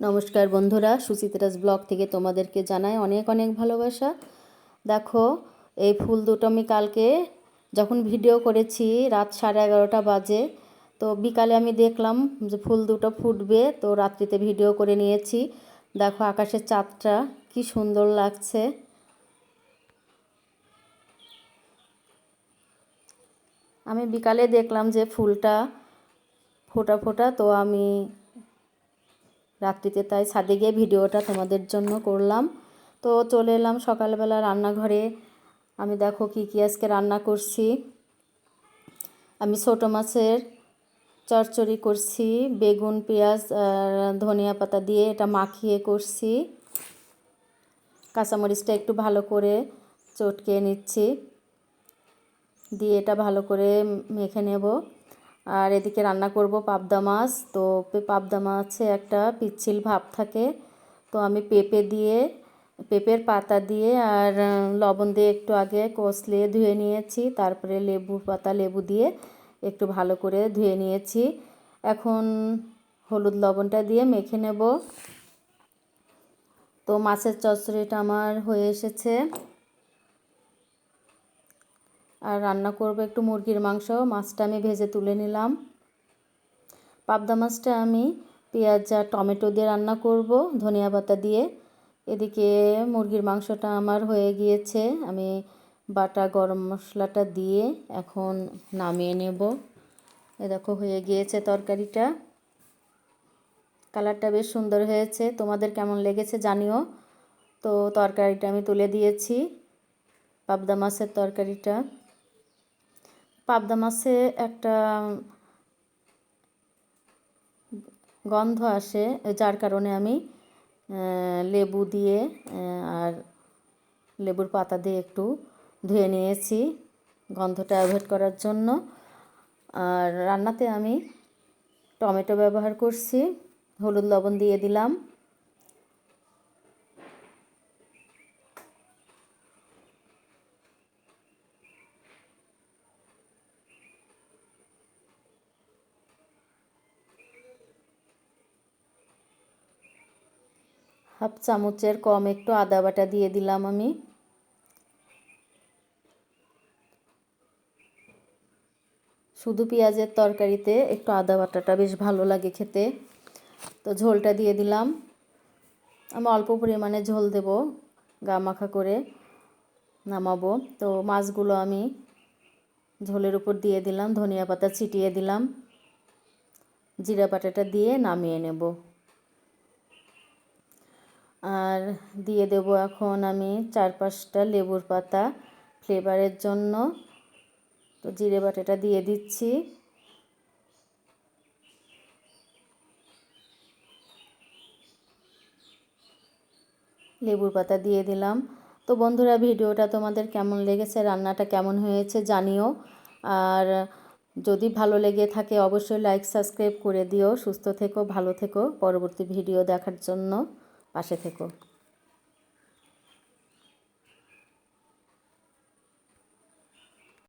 নমস্কার বন্ধুরা, সুচিত্রাস ব্লগ থেকে তোমাদেরকে জানাই অনেক অনেক ভালোবাসা। দেখো, এই ফুল দুটো আমি কালকে যখন ভিডিও করেছি রাত 11:30 বাজে, তো বিকালে আমি দেখলাম যে ফুল দুটো ফুটবে, তো রাত্রিতে ভিডিও করে নিয়েছি। দেখো আকাশের চাঁদটা কি সুন্দর লাগছে। আমি বিকালে দেখলাম যে ফুলটা ফোটা ফোটা, তো আমি রাত্রিতে তাই ছাদে গিয়ে ভিডিওটা তোমাদের জন্য করলাম। তো চলে এলাম সকালবেলা রান্নাঘরে। আমি দেখো কি আজকে রান্না করছি। আমি ছোটো মাছের চচ্চড়ি করছি, বেগুন পেঁয়াজ আর ধনিয়া পাতা দিয়ে এটা মাখিয়ে করছি। কাঁচামরিচটা একটু ভালো করে চটকে নিচ্ছি, দিয়ে এটা ভালো করে মেখে নেব। আর এদিকে রান্না করব পাবদা মাছ। তো পাবদা মাছে একটা পিচ্ছিল ভাব থাকে, তো আমি পেঁপের পাতা দিয়ে আর লবণ দিয়ে একটু আগে কষলিয়ে ধুয়ে নিয়েছি। তারপরে লেবু দিয়ে একটু ভালো করে ধুয়ে নিয়েছি। এখন হলুদ লবণটা দিয়ে মেখে নেব। তো মাছের চচ্চড়িটা আমার হয়ে এসেছে। আর রান্না করব একটু মুরগির মাংস। মাছটা আমি ভেজে তুলে নিলাম। পাবদা মাছটা আমি পেঁয়াজ আর টমেটো দিয়ে রান্না করব, ধনিয়া পাতা দিয়ে। এদিকে মুরগির মাংসটা আমার হয়ে গিয়েছে। আমি বাটা গরম মশলাটা দিয়ে এখন নামিয়ে নেব। দেখো হয়ে গিয়েছে তরকারিটা। কালারটা বেশ সুন্দর হয়েছে, তোমাদের কেমন লেগেছে জানিও। তো তরকারিটা আমি তুলে দিয়েছি, পাবদা মাছের তরকারিটা। পাবদা মাছে একটা গন্ধ আসে, যার কারণে আমি লেবু দিয়ে আর লেবুর পাতা দিয়ে একটু ধুয়ে নিয়েছি গন্ধটা অ্যাভয়েড করার জন্য। আর রান্নাতে আমি টমেটো ব্যবহার করছি, হলুদ লবণ দিয়ে দিলাম। হাফ চামচের কম একটু আদা বাটা দিয়ে দিলাম আমি। শুধু পেঁয়াজের তরকারিতে একটু আদা বাটাটা বেশ ভালো লাগে খেতে। তো ঝোলটা দিয়ে দিলাম। আমি অল্প পরিমাণে ঝোল দেব, গা মাখা করে নামাবো। তো মাছগুলো আমি ঝোলের উপর দিয়ে দিলাম, ধনিয়া পাতা ছিটিয়ে দিলাম, জিরা বাটাটা দিয়ে নামিয়ে নেব। আর দিয়ে দেব এখন আমি 4-5টা লেবুর পাতা ফ্লেভারের জন্য। তো জিরে বাটাটা দিয়ে দিচ্ছি। লেবুর পাতা দিয়ে দিলাম। তো বন্ধুরা, ভিডিওটা তোমাদের কেমন লেগেছে, রান্নাটা কেমন হয়েছে জানিও। আর যদি ভালো লেগে থাকে অবশ্যই লাইক সাবস্ক্রাইব করে দিও। সুস্থ থেকো, ভালো থেকো, পরবর্তী ভিডিও দেখার জন্য পাশে থেকো।